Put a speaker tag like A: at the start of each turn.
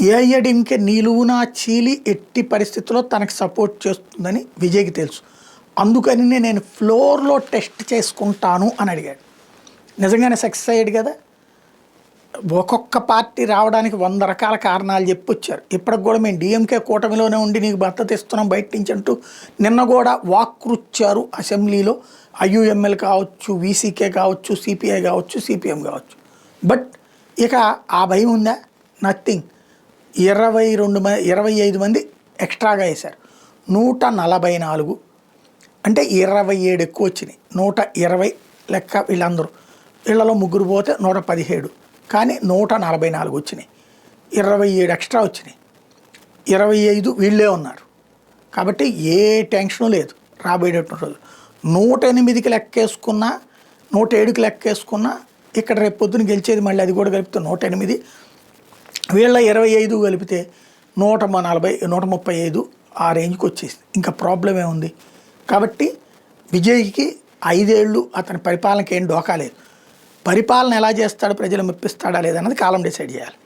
A: AIADMK నిలువునా చీలి ఎట్టి పరిస్థితుల్లో తనకు సపోర్ట్ చేస్తుందని విజయ్కి తెలుసు. అందుకని నేను ఫ్లోర్లో టెస్ట్ చేసుకుంటాను అని అడిగాడు. నిజంగానే సక్సెస్ అయ్యాడు కదా. ఒక్కొక్క పార్టీ రావడానికి 100 రకాల కారణాలు చెప్పొచ్చారు. ఇప్పటికి కూడా మేము డిఎంకే కూటమిలోనే ఉండి నీకు భద్రత ఇస్తున్నాం బయట నుంచి అంటూ నిన్న కూడా వాక్రుచ్చారు అసెంబ్లీలో. ఐయుఎంఎల్ కావచ్చు, వీసీకే కావచ్చు, సిపిఐ కావచ్చు, సిపిఎం కావచ్చు. బట్ ఇక ఆ భయం ఉందా? నథింగ్. 25 మంది ఎక్స్ట్రాగా వేశారు. 144 అంటే 27 ఎక్కువ వచ్చినాయి. 120 లెక్క వీళ్ళందరూ. వీళ్ళలో ముగ్గురు పోతే 117, కానీ 144 వచ్చినాయి. 27 ఎక్స్ట్రా వచ్చినాయి. 25 వీళ్ళే ఉన్నారు. కాబట్టి ఏ టెన్షను లేదు రాబోయేటటువంటి రోజు. 108కి లెక్కేసుకున్నా, 107కి లెక్కేసుకున్నా ఇక్కడ రేపు పొద్దున గెలిచేది మళ్ళీ అది కూడా కలిపితే 108, వీళ్ళ 25 కలిపితే 140, 135 ఆ రేంజ్కి వచ్చేసింది. ఇంకా ప్రాబ్లం ఏముంది? కాబట్టి విజయ్కి 5 ఏళ్ళు అతని పరిపాలనకి ఏం డోకా లేదు. పరిపాలన ఎలా చేస్తాడో, ప్రజలు మెప్పిస్తాడా లేదన్నది కాలం డిసైడ్ చేయాలి.